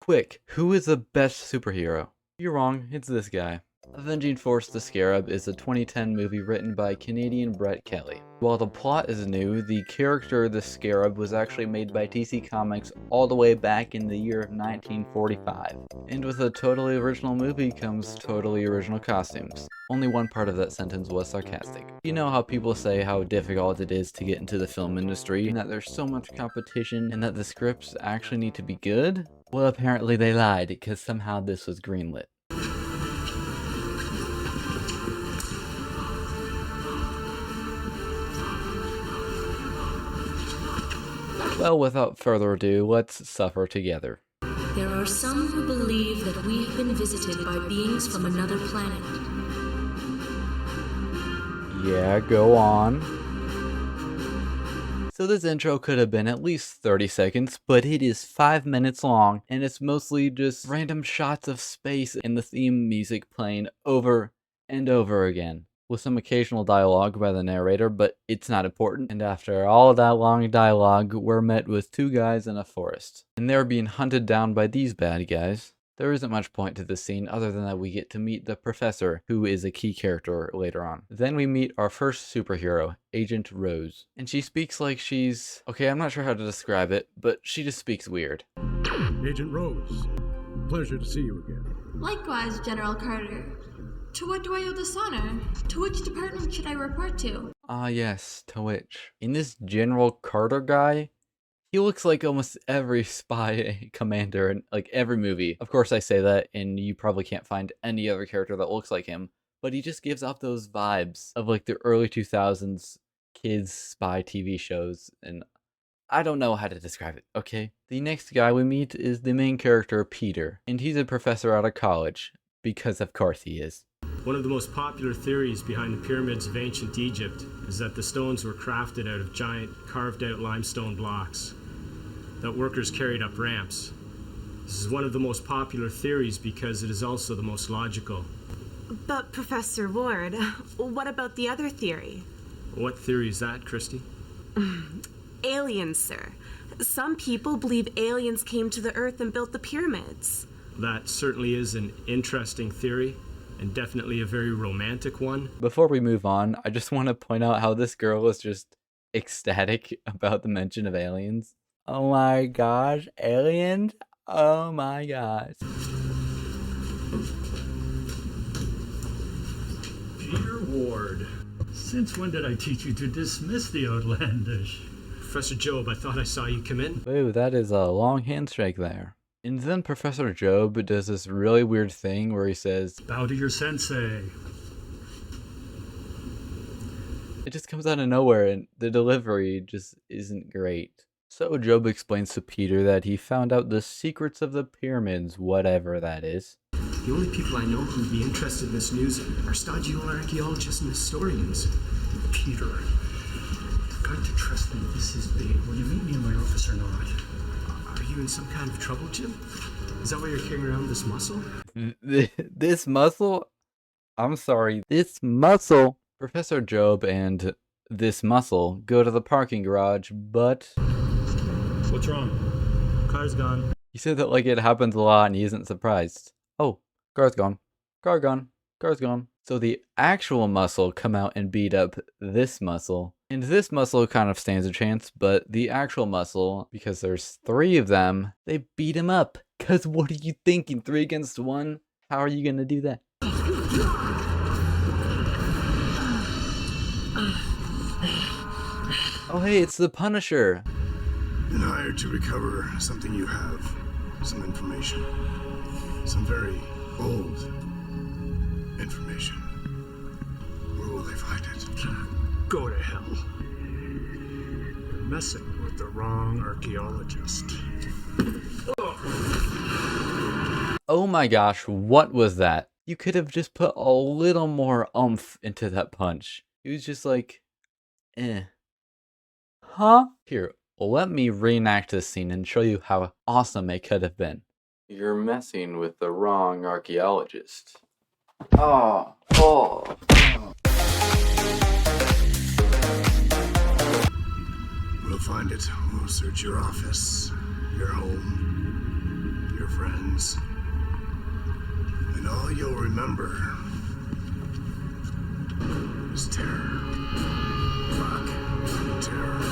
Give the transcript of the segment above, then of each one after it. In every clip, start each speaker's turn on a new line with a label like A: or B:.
A: Quick, who is the best superhero? You're wrong, it's this guy. Avenging Force the Scarab is a 2010 movie written by Canadian Brett Kelly. While the plot is new, the character the Scarab was actually made by DC Comics all the way back in the year of 1945. And with a totally original movie comes totally original costumes. Only one part of that sentence was sarcastic. You know how people say how difficult it is to get into the film industry, and that there's so much competition, and that the scripts actually need to be good? Well, apparently they lied, because somehow this was greenlit. Well, without further ado, let's suffer together.
B: There are some who believe that we have been visited by beings from another planet.
A: Yeah, go on. So this intro could have been at least 30 seconds, but it is 5 minutes long, and it's mostly just random shots of space and the theme music playing over and over again, with some occasional dialogue by the narrator, but it's not important. And after all that long dialogue, we're met with two guys in a forest, and they're being hunted down by these bad guys. There isn't much point to this scene other than that we get to meet the professor, who is a key character later on. Then we meet our first superhero, Agent Rose. And she speaks like she's... okay, I'm not sure how to describe it, but she just speaks weird.
C: Agent Rose, pleasure to see you again.
D: Likewise, General Carter. To what do I owe this honor? To which department should I report to?
A: Ah yes, to which. In this General Carter guy, he looks like almost every spy commander in like every movie. Of course I say that, and you probably can't find any other character that looks like him, but he just gives off those vibes of like the early 2000s kids spy TV shows, and I don't know how to describe it, okay? The next guy we meet is the main character, Peter, and he's a professor out of college, because of course he is.
E: One of the most popular theories behind the pyramids of ancient Egypt is that the stones were crafted out of giant carved-out limestone blocks that workers carried up ramps. This is one of the most popular theories because it is also the most logical.
F: But Professor Ward, what about the other theory?
E: What theory is that, Christy?
F: Aliens, sir. Some people believe aliens came to the Earth and built the pyramids.
E: That certainly is an interesting theory, and definitely a very romantic one.
A: Before we move on, I just want to point out how this girl is just ecstatic about the mention of aliens. Oh my gosh, aliens? Oh my gosh.
C: Peter Ward, since when did I teach you to dismiss the outlandish?
E: Professor Job, I thought I saw you come in.
A: Ooh, that is a long handshake there. And then Professor Job does this really weird thing where he says,
C: Bow to your sensei.
A: it just comes out of nowhere and the delivery just isn't great. So Job explains to Peter that he found out the secrets of the pyramids, whatever that is.
E: The only people I know who would be interested in this news are stodgy old archaeologists and historians.
C: Peter, you've got to trust me. This is big. Will you meet me in my office or not?
E: Are you in some kind of trouble, Jim? Is that why you're carrying around this muscle?
A: This muscle? I'm sorry, this muscle. Professor Job and this muscle go to the parking garage, but...
C: What's wrong? Car's gone.
A: he said that like it happens a lot and he isn't surprised. Oh, car's gone. Car gone. Car's gone. So the actual muscle come out and beat up this muscle. And this muscle kind of stands a chance, but the actual muscle, because there's 3 of them, they beat him up. Cause what are you thinking? 3 against 1? How are you gonna do that? Oh hey, it's the Punisher.
G: Been hired to recover something you have. Some information. Some very old information. Where will they find it?
C: Go to hell. You're messing with the wrong archaeologist.
A: Oh my gosh, what was that? You could have just put a little more oomph into that punch. He was just like, eh. Huh? Here, let me reenact this scene and show you how awesome it could have been. You're messing with the wrong archaeologist. Oh.
G: We'll find it. We'll search your office, your home, your your friends. And all you'll remember is terror. Rock terror.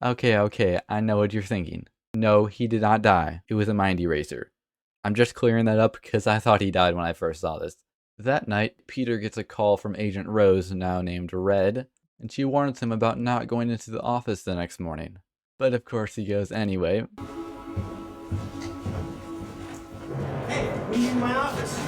A: Okay, I know what you're thinking. No, he did not die. It was a mind eraser. I'm just clearing that up because I thought he died when I first saw this. That night, Peter gets a call from Agent Rose, now named Red, and she warns him about not going into the office the next morning. But of course he goes anyway.
C: Hey, we need my office.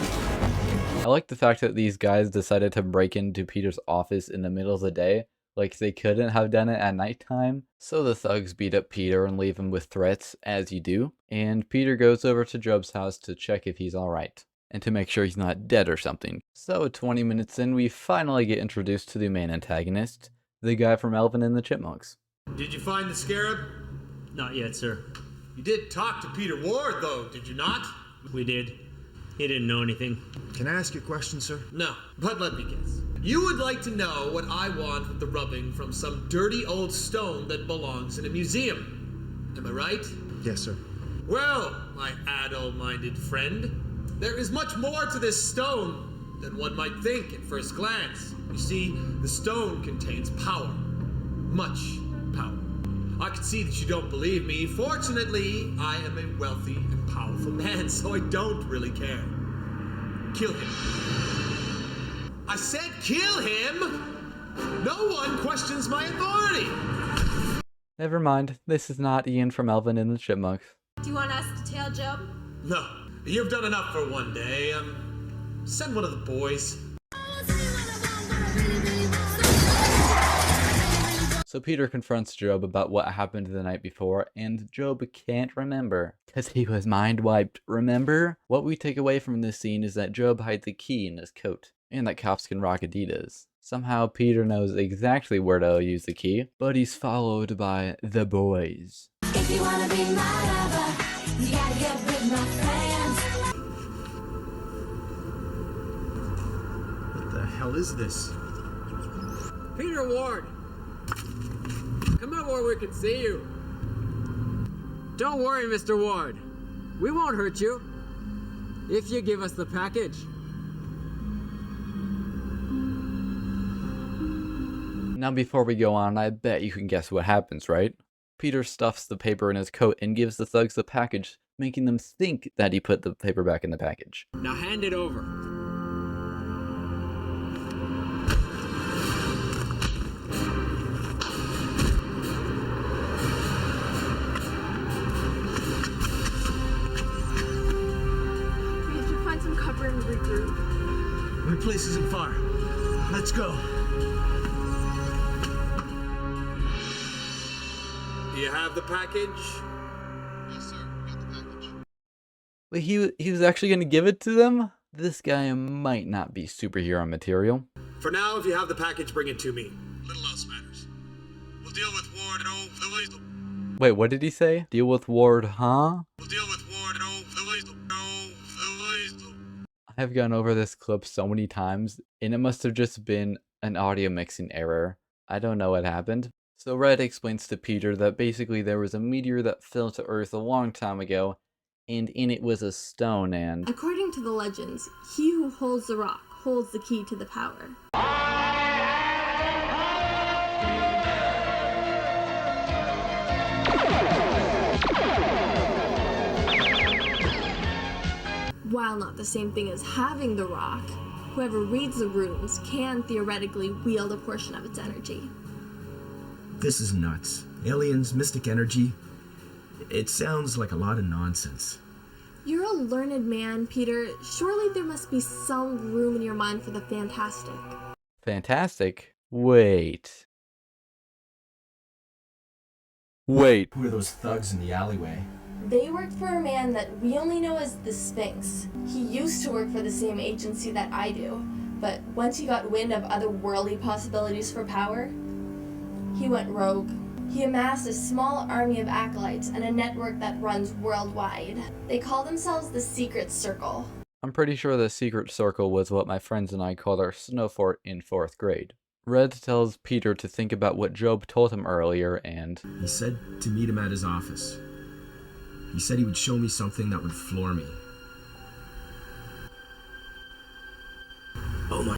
A: I like the fact that these guys decided to break into Peter's office in the middle of the day, like they couldn't have done it at nighttime. So the thugs beat up Peter and leave him with threats, as you do, and Peter goes over to Job's house to check if he's alright, and to make sure he's not dead or something. So 20 minutes in, we finally get introduced to the main antagonist, the guy from Alvin and the Chipmunks.
H: Did you find the Scarab?
C: Not yet, sir.
H: You did talk to Peter Ward, though, did you not?
C: We did. He didn't know anything.
I: Can I ask you a question, sir?
H: No, but let me guess. You would like to know what I want with the rubbing from some dirty old stone that belongs in a museum. Am I right?
I: Yes, sir.
H: Well, my adult-minded friend, there is much more to this stone than one might think at first glance. You see, the stone contains power. Much power. I can see that you don't believe me. Fortunately, I am a wealthy and powerful man, so I don't really care. Kill him. I said kill him! No one questions my authority!
A: Never mind, this is not Ian from Alvin and the Chipmunks.
D: Do you want us to tail Job?
H: No, you've done enough for one day. Send one of the boys.
A: So Peter confronts Job about what happened the night before, and Job can't remember, because he was mind wiped, remember? What we take away from this scene is that Job hides the key in his coat, and that cops can rock Adidas. Somehow Peter knows exactly where to use the key, but he's followed by the boys.
J: If you wanna be my lover, you gotta get with my friends.
C: What the hell is this?
K: Peter Ward! Come up where we can see you. Don't worry, Mr. Ward. We won't hurt you if you give us the package.
A: Now before we go on, I bet you can guess what happens, right? Peter stuffs the paper in his coat and gives the thugs the package, making them think that he put the paper back in the package.
K: Now hand it over.
D: We have to find some cover and regroup.
C: My place isn't far. Let's go.
H: Do you have the package?
G: Yes, sir. Got the package.
A: Wait, he was actually going to give it to them? This guy might not be superhero material.
H: For now, if you have the package, bring it to me.
G: Little else matters. We'll deal with Ward and all the ways.
A: Wait, what did he say? Deal with Ward, huh?
G: We'll deal with Ward and all the ways.
A: I've gone over this clip so many times, and it must have just been an audio mixing error. I don't know what happened. So Red explains to Peter that basically there was a meteor that fell to Earth a long time ago, and in it was a stone, and
D: According to the legends, he who holds the rock holds the key to the power. While not the same thing as having the rock, whoever reads the runes can theoretically wield a portion of its energy.
I: This is nuts. Aliens, mystic energy. It sounds like a lot of nonsense.
D: You're a learned man, Peter. Surely there must be some room in your mind for the fantastic.
A: fantastic. Wait. Who
I: are those thugs in the alleyway?
D: They worked for a man that we only know as the Sphinx. He used to work for the same agency that I do, but once he got wind of otherworldly possibilities for power, he went rogue. He amassed a small army of acolytes and a network that runs worldwide. They call themselves the Secret Circle.
A: I'm pretty sure the Secret Circle was what my friends and I called our snow fort in 4th grade. Red tells Peter to think about what Job told him earlier, and
I: he said to meet him at his office. He said he would show me something that would floor me. Oh my.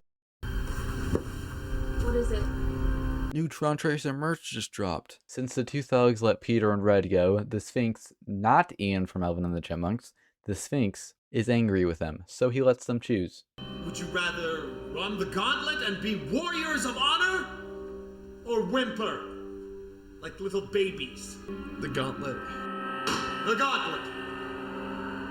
D: What is it?
A: New TronTracer merch just dropped. Since the two thugs let Peter and Red go, the Sphinx, not Ian from Alvin and the Chipmunks, the Sphinx is angry with them, so he lets them choose.
H: Would you rather run the gauntlet and be warriors of honor? Or whimper? Like little babies?
C: The gauntlet.
H: The gauntlet!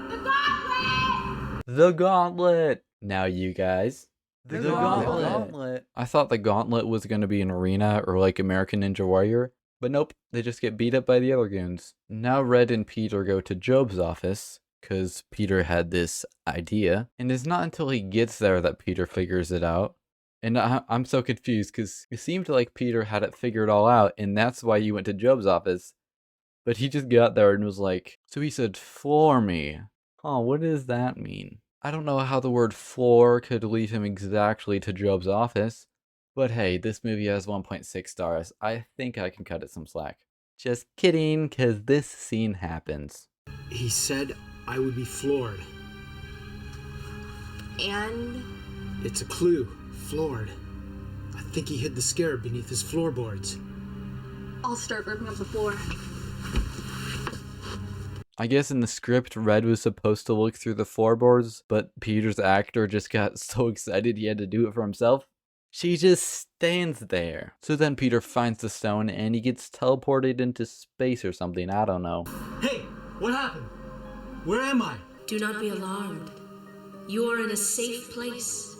J: The gauntlet!
A: The Gauntlet! Now you guys.
J: The Gauntlet.
A: Gauntlet. I thought the Gauntlet was going to be an arena or like American Ninja Warrior, but nope, they just get beat up by the other goons. Now Red and Peter go to Job's office, because Peter had this idea, and it's not until he gets there that Peter figures it out. And I'm so confused, because it seemed like Peter had it figured all out, and that's why he went to Job's office. But he just got there and was like, so he said, floor me. Huh, what does that mean? I don't know how the word floor could lead him exactly to Job's office, but hey, this movie has 1.6 stars. I think I can cut it some slack. Just kidding, cause this scene happens.
C: He said I would be floored.
D: And
C: It's a clue. Floored. I think he hid the Scarab beneath his floorboards.
D: I'll start ripping up the floor.
A: I guess in the script, Red was supposed to look through the floorboards, but Peter's actor just got so excited he had to do it for himself. She just stands there. So then Peter finds the stone and he gets teleported into space or something, I don't know.
C: Hey, what happened? Where am I?
B: Do not be alarmed. You are in a safe place.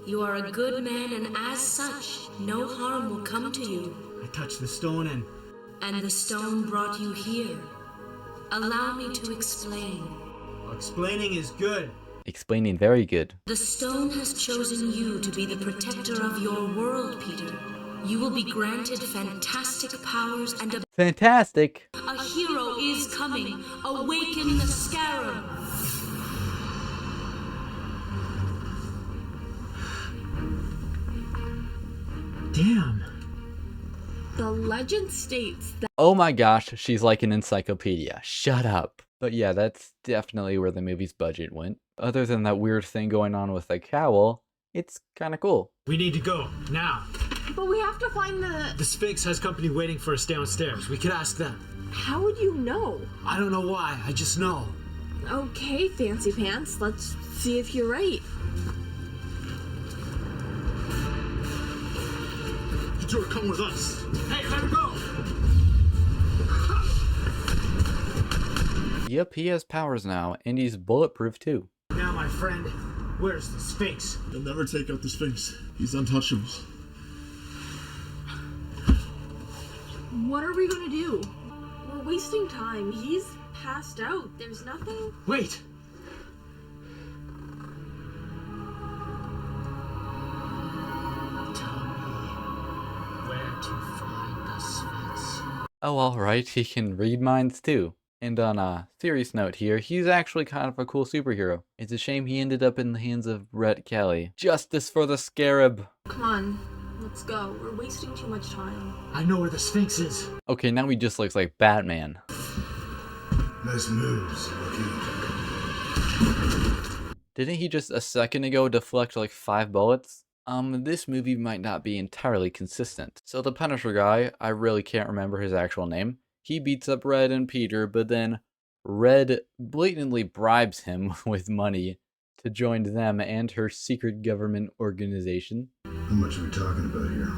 B: You are a good man, and as such, no harm will come to you.
C: I touched the stone
B: And the stone brought you here. Allow me to explain.
C: Explaining is good.
A: Explaining very good.
B: The stone has chosen you to be the protector of your world, Peter. You will be granted fantastic powers and a
A: Fantastic!
B: hero is coming. Awaken the Scarab.
C: Damn.
D: The legend states that
A: Oh my gosh, she's like an encyclopedia. Shut up. But yeah, that's definitely where the movie's budget went. Other than that weird thing going on with the cowl, it's kinda cool.
C: We need to go, now.
D: But we have to find
C: The Sphinx has company waiting for us downstairs. We could ask them.
D: How would you know?
C: I don't know why, I just know.
D: Okay, Fancy Pants, let's see if you're right.
C: You two are coming with us. Hey, let him go!
A: Yep, he has powers now, and he's bulletproof too.
C: Now, my friend, where's the Sphinx?
L: You'll never take out the Sphinx. He's untouchable.
D: What are we gonna do? We're wasting time. He's passed out. There's nothing.
C: Wait! Tell me where to find the Sphinx.
A: Oh, alright, he can read minds too. And on a serious note here, he's actually kind of a cool superhero. It's a shame he ended up in the hands of Rhett Kelly. Justice for the Scarab!
D: Come on, let's go. We're wasting too much time.
C: I know where the Sphinx is.
A: Okay, now he just looks like Batman.
G: Nice moves, Rookie.
A: Didn't he just a second ago deflect like 5 bullets? This movie might not be entirely consistent. So the Punisher guy, I really can't remember his actual name. He beats up Red and Peter, but then Red blatantly bribes him with money to join them and her secret government organization.
G: How much are we talking about here?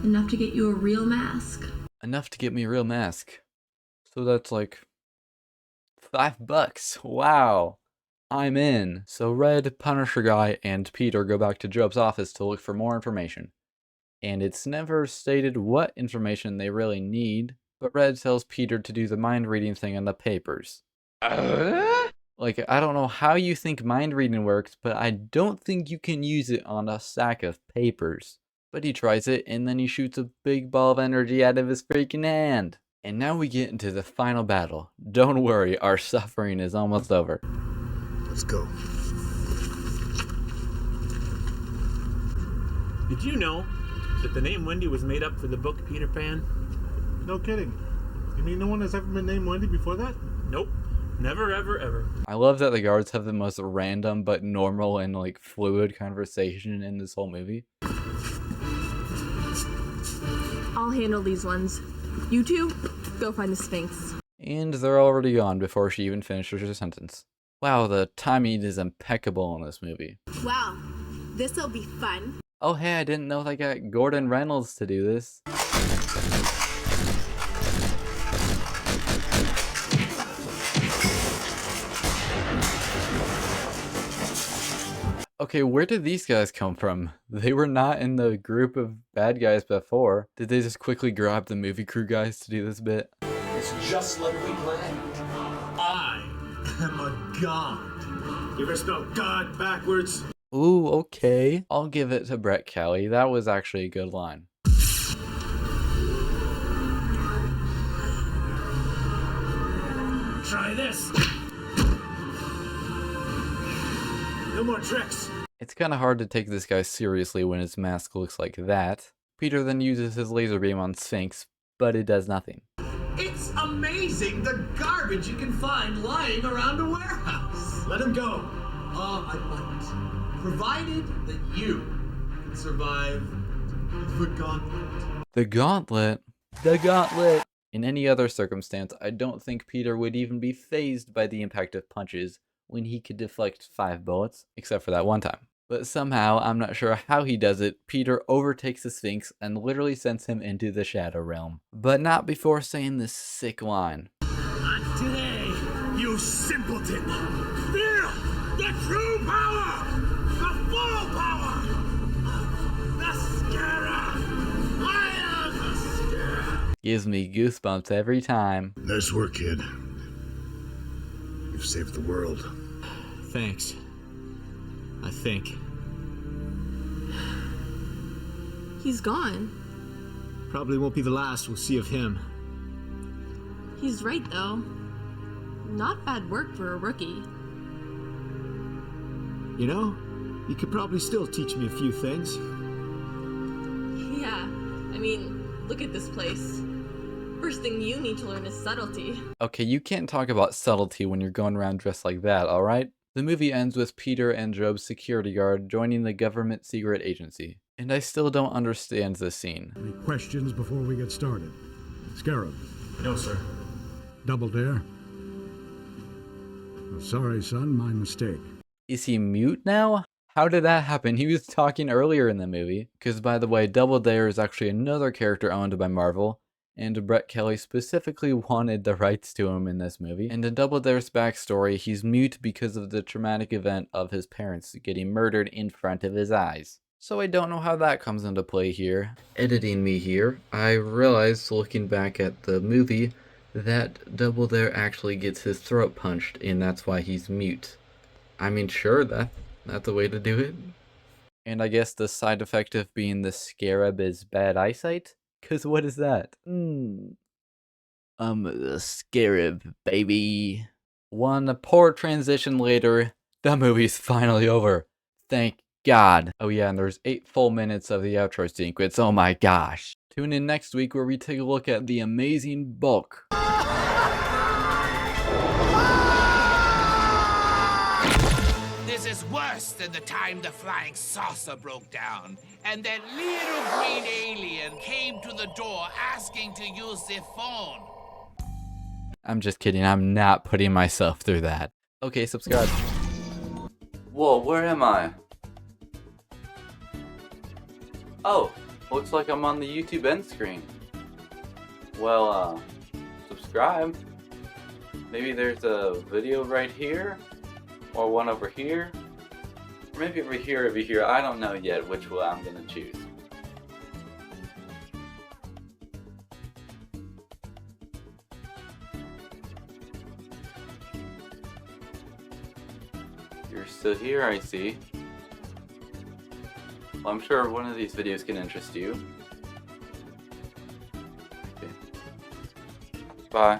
D: Enough to get you a real mask.
A: Enough to get me a real mask. So that's like $5. Wow. I'm in. So Red, Punisher guy, and Peter go back to Job's office to look for more information. And it's never stated what information they really need, but Red tells Peter to do the mind reading thing on the papers. Like, I don't know how you think mind reading works, but I don't think you can use it on a stack of papers. But he tries it, and then he shoots a big ball of energy out of his freaking hand. And now we get into the final battle. Don't worry, our suffering is almost over.
G: Let's go.
M: Did you know that the name Wendy was made up for the book Peter Pan?
L: No kidding. You mean no one has ever been named Wendy before that?
C: Nope. Never, ever, ever.
A: I love that the guards have the most random but normal and like fluid conversation in this whole movie.
D: I'll handle these ones. You two, go find the Sphinx.
A: And they're already gone before she even finishes her sentence. Wow, the timing is impeccable in this movie.
D: Wow, this'll be fun.
A: Oh hey, I didn't know they got Gordon Reynolds to do this. Okay, where did these guys come from? They were not in the group of bad guys before. Did they just quickly grab the movie crew guys to do this bit?
H: It's just like we planned. I am a god.
C: You ever spell God backwards?
A: Ooh, okay. I'll give it to Brett Kelly. That was actually a good line.
C: Try this. No more tricks.
A: It's kind of hard to take this guy seriously when his mask looks like that. Peter then uses his laser beam on Sphinx, but it does nothing.
H: It's amazing the garbage you can find lying around a warehouse.
C: Let him go.
H: I might. Provided that you can survive the gauntlet.
A: The gauntlet? The gauntlet! In any other circumstance, I don't think Peter would even be fazed by the impact of punches when he could deflect 5 bullets, except for that one time. But somehow, I'm not sure how he does it, Peter overtakes the Sphinx and literally sends him into the Shadow Realm. But not before saying this sick line.
C: Not today, you simpleton. Feel the true power! The full power! The Scarab! I am the Scarab!
A: Gives me goosebumps every time.
G: Nice work, kid. You've saved the world.
C: Thanks. I think.
D: He's gone.
C: Probably won't be the last we'll see of him.
D: He's right, though. Not bad work for a rookie.
C: You know, you could probably still teach me a few things.
D: Yeah, I mean, look at this place. First thing you need to learn is subtlety.
A: Okay, you can't talk about subtlety when you're going around dressed like that, alright? The movie ends with Peter and Job's security guard joining the government secret agency. And I still don't understand this scene.
M: Any questions before we get started? Scarab.
C: No, sir.
M: Double Dare. Sorry, son, my mistake.
A: Is he mute now? How did that happen? He was talking earlier in the movie. Because by the way, Double Dare is actually another character owned by Marvel, and Brett Kelly specifically wanted the rights to him in this movie. And in Double Dare's backstory, he's mute because of the traumatic event of his parents getting murdered in front of his eyes. So I don't know how that comes into play here. Editing me here, I realized looking back at the movie that Double Dare actually gets his throat punched, and that's why he's mute. I mean, sure, that's a way to do it. And I guess the side effect of being the Scarab is bad eyesight? Cause what is that? The Scarab, baby. One poor transition later, the movie's finally over. Thank God. Oh yeah, and there's 8 full minutes of the outro sequence. Oh my gosh. Tune in next week where we take a look at the amazing Bulk.
N: This is worse than the time the flying saucer broke down, and that little green alien came to the door asking to use their phone.
A: I'm just kidding, I'm not putting myself through that. Okay, subscribe. Whoa, where am I? Oh, looks like I'm on the YouTube end screen. Well, subscribe. Maybe there's a video right here, or one over here, or maybe over here, I don't know yet which one I'm gonna choose. You're still here, I see. Well, I'm sure one of these videos can interest you. Okay. Bye.